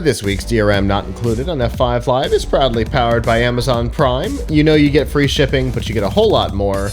This week's DRM Not Included on F5 Live is proudly powered by Amazon Prime. You know you get free shipping, but you get a whole lot more,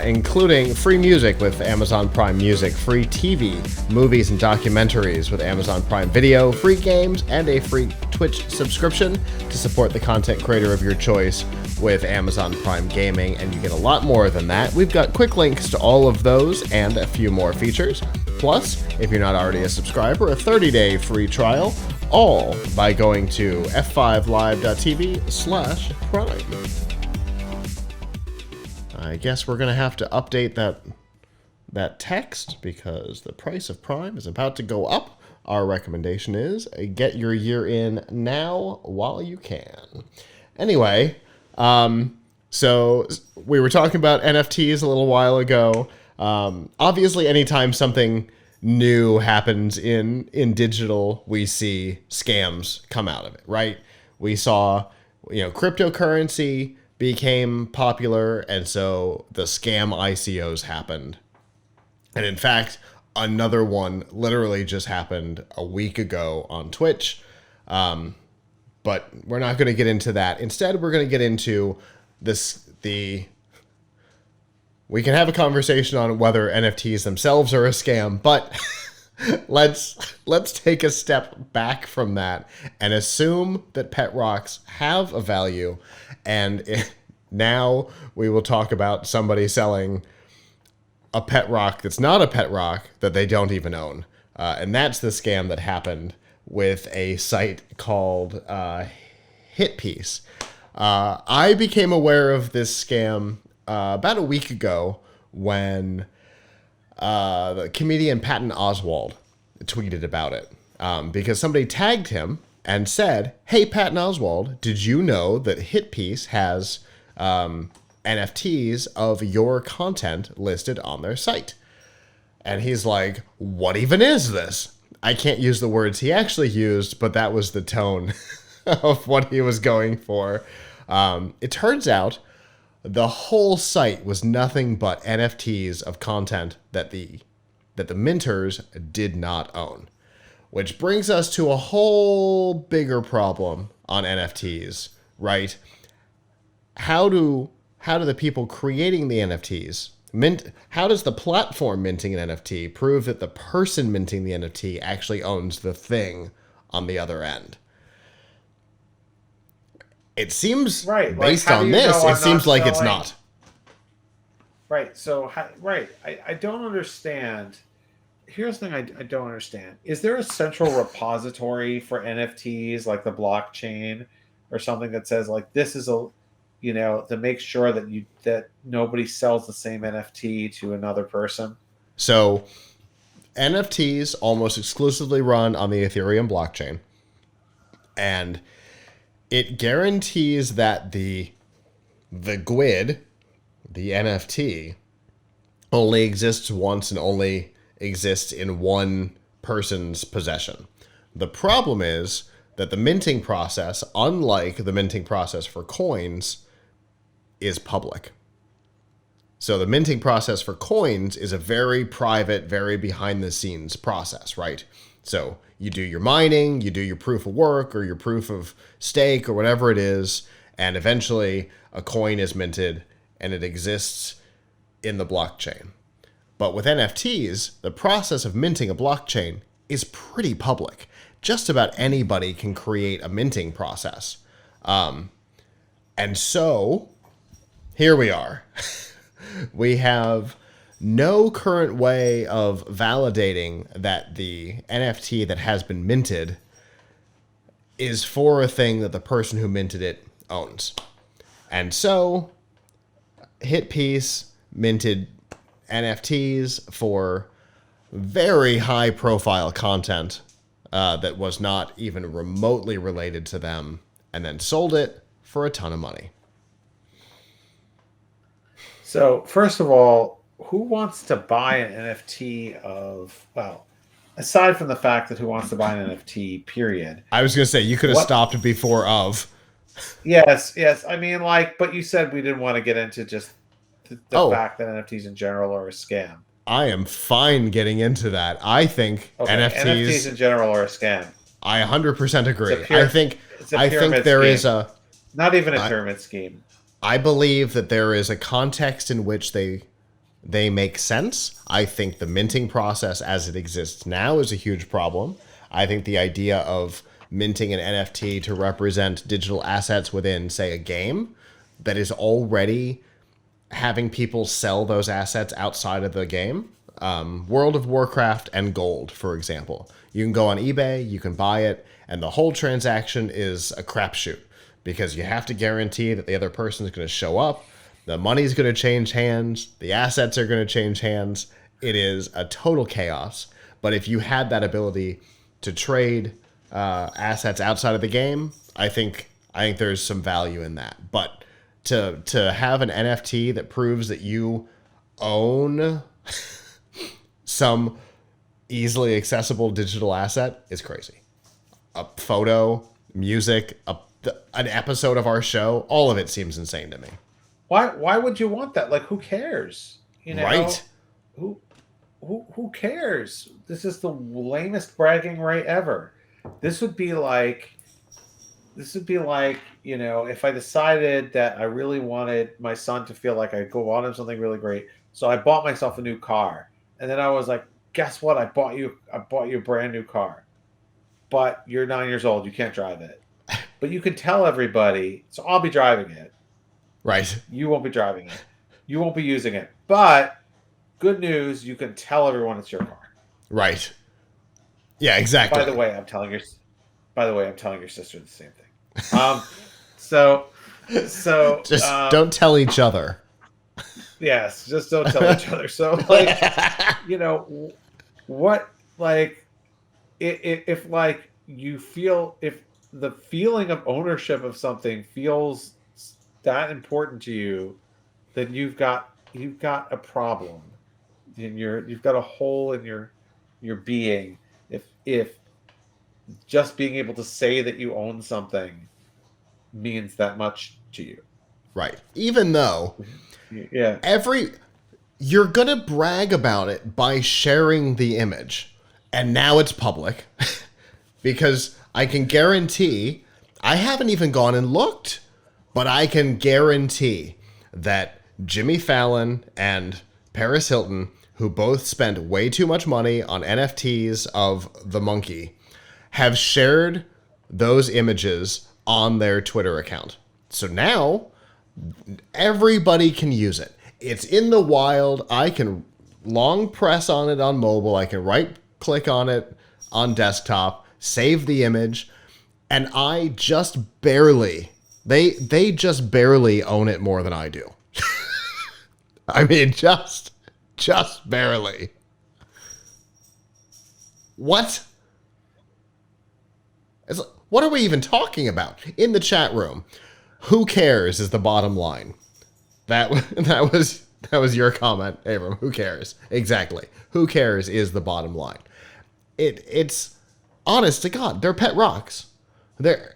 including free music with Amazon Prime Music, free TV, movies and documentaries with Amazon Prime Video, free games, and a free Twitch subscription to support the content creator of your choice with Amazon Prime Gaming, and you get a lot more than that. We've got quick links to all of those and a few more features. Plus, if you're not already a subscriber, a 30-day free trial, all by going to f5live.tv/prime. I guess we're going to have to update that text because the price of Prime is about to go up. Our recommendation is get your year in now while you can. Anyway, so we were talking about NFTs a little while ago. Obviously, anytime something new happens in digital, we see scams come out of it, right? We saw, cryptocurrency became popular, and so the scam ICOs happened. And in fact, another one literally just happened a week ago on Twitch. But we're not going to get into that. Instead, we're going to get into we can have a conversation on whether NFTs themselves are a scam, but let's take a step back from that and assume that pet rocks have a value. And now we will talk about somebody selling a pet rock that's not a pet rock that they don't even own. And that's the scam that happened with a site called HitPiece. I became aware of this scam about a week ago when the comedian Patton Oswalt tweeted about it, because somebody tagged him and said, "Hey, Patton Oswalt, did you know that HitPiece has NFTs of your content listed on their site?" And he's like, "What even is this?" I can't use the words he actually used, but that was the tone of what he was going for. It turns out the whole site was nothing but NFTs of content that the minters did not own, which brings us to a whole bigger problem on NFTs, right? How do the people creating the NFTs how does the platform minting an NFT prove that the person minting the NFT actually owns the thing on the other end? It seems, right, based on this, it seems like it's not. Right. So, I don't understand. Here's the thing I don't understand. Is there a central repository for NFTs, like the blockchain or something that says, like, this is to make sure that nobody sells the same NFT to another person? So, NFTs almost exclusively run on the Ethereum blockchain. And it guarantees that the GUID, the NFT, only exists once and only exists in one person's possession. The problem is that the minting process, unlike the minting process for coins, is public. So the minting process for coins is a very private, very behind-the-scenes process, right? So you do your mining, you do your proof of work or your proof of stake or whatever it is, and eventually a coin is minted and it exists in the blockchain. But with NFTs, the process of minting a blockchain is pretty public. Just about anybody can create a minting process. And so here we are. We have no current way of validating that the NFT that has been minted is for a thing that the person who minted it owns. And so HitPiece minted NFTs for very high profile content that was not even remotely related to them, and then sold it for a ton of money. So first of all, who wants to buy an NFT aside from the fact that who wants to buy an NFT, period. I was going to say, you could have stopped before of. Yes. I mean, but you said we didn't want to get into just the fact that NFTs in general are a scam. I am fine getting into that. I think NFTs in general are a scam. I 100% agree. It's a I think pyramid there scheme. is a Not even a pyramid scheme. I believe that there is a context in which they make sense. I think the minting process as it exists now is a huge problem. I think the idea of minting an NFT to represent digital assets within, say, a game that is already having people sell those assets outside of the game. World of Warcraft and gold, for example. You can go on eBay, you can buy it, and the whole transaction is a crapshoot because you have to guarantee that the other person is going to show up. The money's going to change hands. The assets are going to change hands. It is a total chaos. But if you had that ability to trade assets outside of the game, I think there's some value in that. But to have an NFT that proves that you own some easily accessible digital asset is crazy. A photo, music, an episode of our show, all of it seems insane to me. Why would you want that? Like, who cares? You know, right? Who cares? This is the lamest bragging right ever. This would be like, you know, if I decided that I really wanted my son to feel like I wanted something really great, so I bought myself a new car, and then I was like, guess what? I bought you a brand new car, but you're 9 years old, you can't drive it, but you can tell everybody, so I'll be driving it. Right. You won't be driving it. You won't be using it. But good news, you can tell everyone it's your car. Right. Yeah, exactly. By the way, I'm telling your sister the same thing. So just don't tell each other. Yes, just don't tell each other. So, like, you know, what, like, if like you feel, if the feeling of ownership of something feels that important to you, then you've got a problem in you've got a hole in your being. If just being able to say that you own something means that much to you. Right. Even though you're gonna brag about it by sharing the image, and now it's public. Because I can guarantee, I haven't even gone and looked, but I can guarantee that Jimmy Fallon and Paris Hilton, who both spent way too much money on NFTs of the monkey, have shared those images on their Twitter account. So now everybody can use it. It's in the wild. I can long press on it on mobile. I can right click on it on desktop, save the image, and I just barely, they just barely own it more than I do. I mean, just barely. What? What are we even talking about? In the chat room, who cares is the bottom line. That was your comment, Abram. Who cares? Exactly. Who cares is the bottom line. It's honest to God, they're pet rocks. They're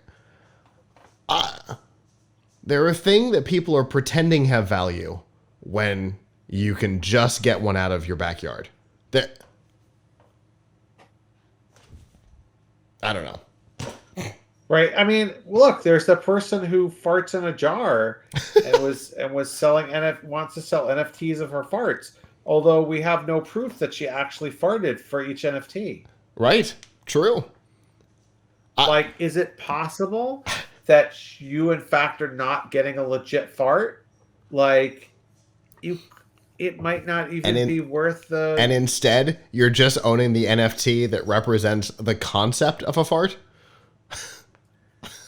a thing that people are pretending have value when you can just get one out of your backyard. I don't know. Right. I mean, look, there's the person who farts in a jar and was selling wants to sell NFTs of her farts, although we have no proof that she actually farted for each NFT. Right. True. Like, is it possible that you, in fact, are not getting a legit fart? Like, it might not even be worth the... And instead, you're just owning the NFT that represents the concept of a fart?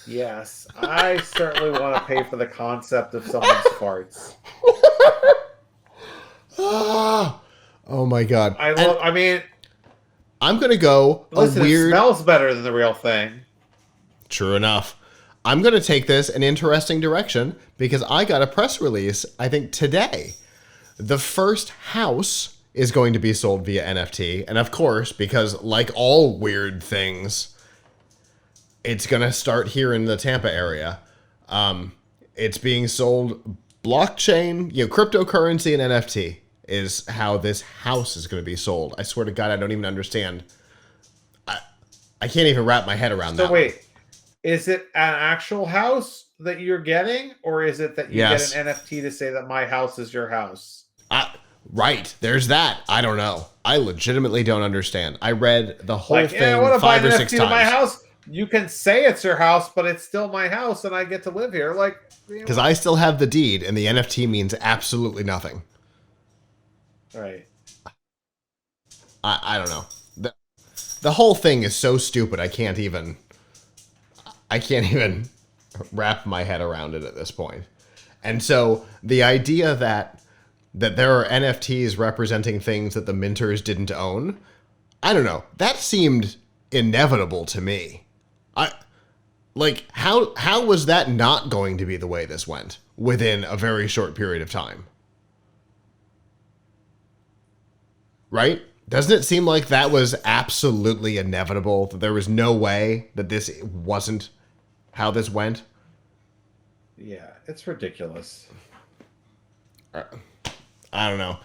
Yes, I certainly want to pay for the concept of someone's farts. Oh my God. I mean... I'm going to go listen, it smells better than the real thing. True enough. I'm going to take this an interesting direction because I got a press release, I think, today. The first house is going to be sold via NFT. And of course, because like all weird things, it's going to start here in the Tampa area. It's being sold blockchain, cryptocurrency and NFT is how this house is going to be sold. I swear to God, I don't even understand. I can't even wrap my head around that. So wait, is it an actual house that you're getting, or is it that you Yes. get an NFT to say that my house is your house? Right. There's that. I don't know. I legitimately don't understand. I read the whole Like, thing yeah, I want to buy 5 an or 6 NFT to my times. house. You can say it's your house, but it's still my house, and I get to live here. Like, Because I still have the deed, and the NFT means absolutely nothing. right. I don't know. The whole thing is so stupid. I can't even wrap my head around it at this point. And so the idea that there are NFTs representing things that the minters didn't own, I don't know. That seemed inevitable to me. How was that not going to be the way this went within a very short period of time? Right? Doesn't it seem like that was absolutely inevitable? That there was no way that this wasn't how this went? Yeah, it's ridiculous. I don't know.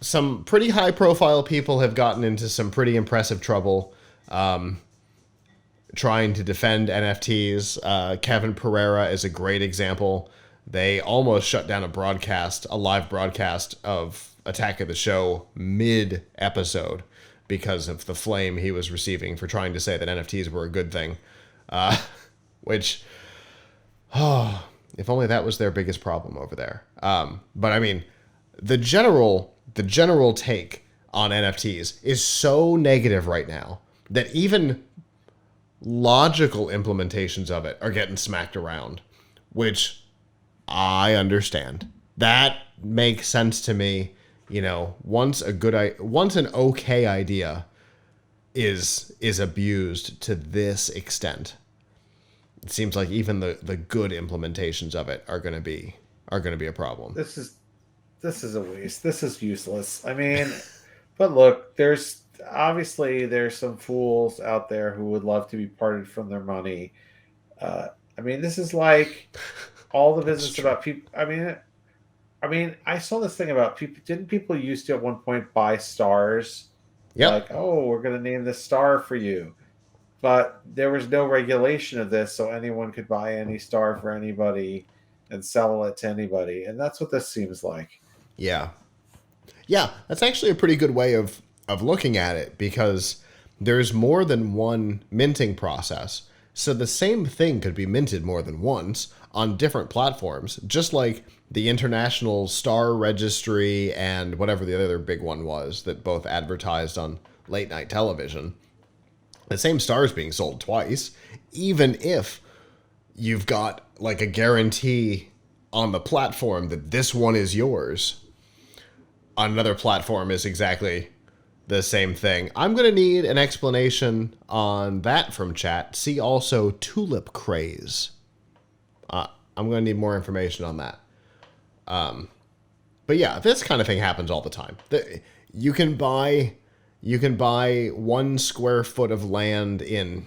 Some pretty high profile people have gotten into some pretty impressive trouble trying to defend NFTs. Kevin Pereira is a great example. They almost shut down a live broadcast of Attack of the Show mid-episode because of the flame he was receiving for trying to say that NFTs were a good thing. Which, if only that was their biggest problem over there. But I mean, the general take on NFTs is so negative right now that even logical implementations of it are getting smacked around, which I understand. That makes sense to me. You know, once an okay idea is abused to this extent, it seems like even the good implementations of it are going to be a problem. This is a waste. This is useless. I mean, but look, there's some fools out there who would love to be parted from their money. I mean, this is like all the business about people. I mean, I saw this thing about people. Didn't people used to at one point buy stars? Yep. Like, oh, we're going to name this star for you. But there was no regulation of this, so anyone could buy any star for anybody and sell it to anybody. And that's what this seems like. Yeah. Yeah, that's actually a pretty good way of looking at it, because there's more than one minting process. So the same thing could be minted more than once on different platforms, just like the International Star Registry and whatever the other big one was that both advertised on late night television. The same star is being sold twice, even if you've got like a guarantee on the platform that this one is yours. On another platform is exactly the same thing. I'm going to need an explanation on that from chat. See also tulip craze. I'm going to need more information on that. But yeah, this kind of thing happens all the time. You can buy 1 square foot of land in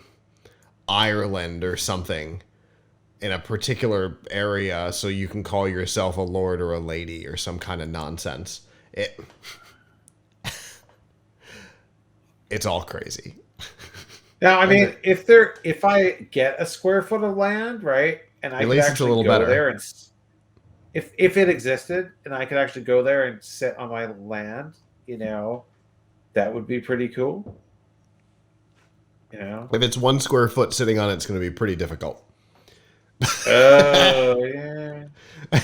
Ireland or something in a particular area so you can call yourself a lord or a lady or some kind of nonsense. It's all crazy. Now, I mean, if I get a square foot of land, right, and I At could least it's a actually little go better. there and if it existed and I could actually go there and sit on my land, you know, that would be pretty cool. You know, If it's 1 square foot sitting on it, it's going to be pretty difficult. oh yeah.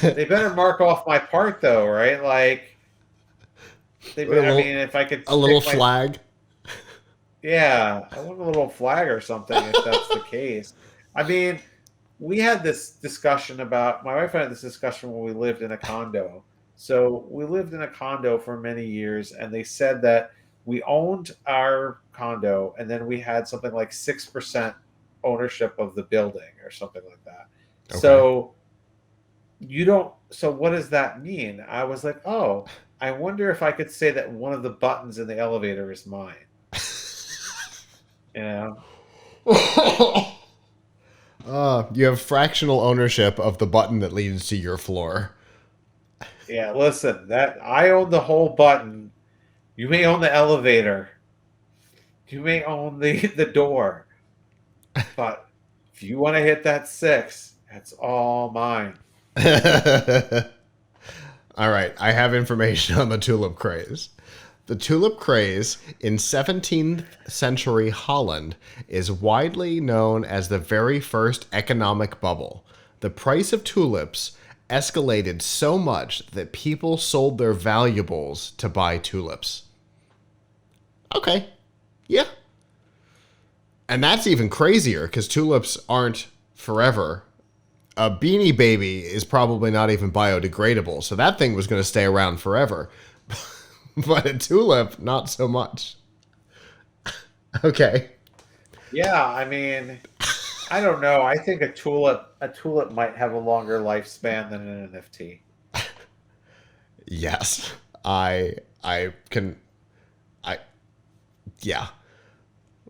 They better mark off my part though, right? Like I mean, if I could a little stick flag. Yeah, I want a little flag or something if that's the case. I mean, we had this discussion about my wife and I had this discussion when we lived in a condo. So we lived in a condo for many years, and they said that we owned our condo, and then we had something like 6% ownership of the building or something like that. Okay. So you don't. So what does that mean? I was like, oh, I wonder if I could say that one of the buttons in the elevator is mine. You know. You have fractional ownership of the button that leads to your floor. Yeah, listen, that I own the whole button. You may own the elevator. You may own the door, but if you want to hit that 6, that's all mine. All right, I have information on the tulip craze. The tulip craze in 17th century Holland is widely known as the very first economic bubble. The price of tulips escalated so much that people sold their valuables to buy tulips. Okay, yeah. And that's even crazier because tulips aren't forever. A Beanie Baby is probably not even biodegradable, so that thing was going to stay around forever. But a tulip, not so much. Okay. Yeah, I mean, I don't know. I think a tulip might have a longer lifespan than an NFT. Yes. I can I yeah.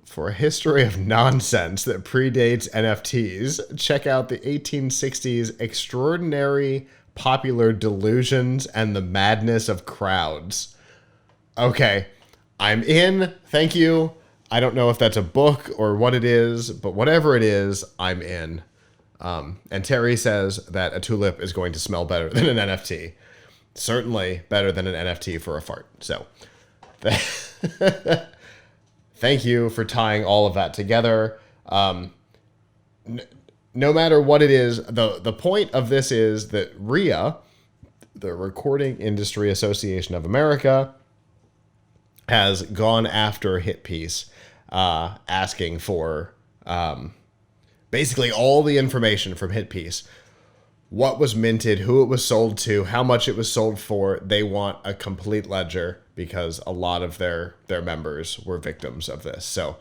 For a history of nonsense that predates NFTs, check out the 1860s extraordinary popular delusions and the madness of crowds. Okay, I'm in. Thank you. I don't know if that's a book or what it is, but whatever it is, I'm in. And Terry says that a tulip is going to smell better than an NFT. Certainly better than an NFT for a fart. So, thank you for tying all of that together. No matter what it is, the point of this is that RIAA, the Recording Industry Association of America, has gone after HitPiece, asking for basically all the information from HitPiece. What was minted, who it was sold to, how much it was sold for. They want a complete ledger because a lot of their members were victims of this. So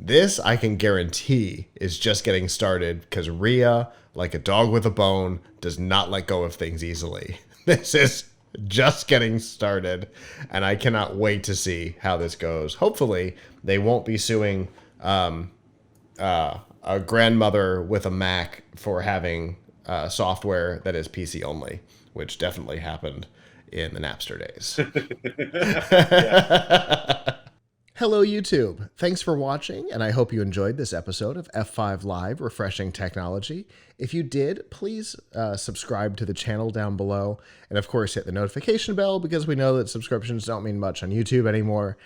this, I can guarantee, is just getting started because RIAA, like a dog with a bone, does not let go of things easily. This is just getting started, and I cannot wait to see how this goes. Hopefully, they won't be suing a grandmother with a Mac for having software that is PC only, which definitely happened in the Napster days. Hello, YouTube. Thanks for watching, and I hope you enjoyed this episode of F5 Live Refreshing Technology. If you did, please subscribe to the channel down below, and of course hit the notification bell because we know that subscriptions don't mean much on YouTube anymore.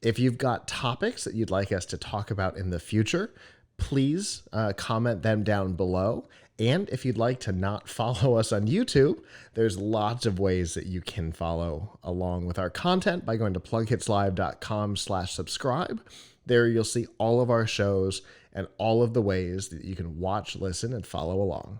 If you've got topics that you'd like us to talk about in the future, please comment them down below. And if you'd like to not follow us on YouTube, there's lots of ways that you can follow along with our content by going to plughitslive.com/subscribe. There you'll see all of our shows and all of the ways that you can watch, listen, and follow along.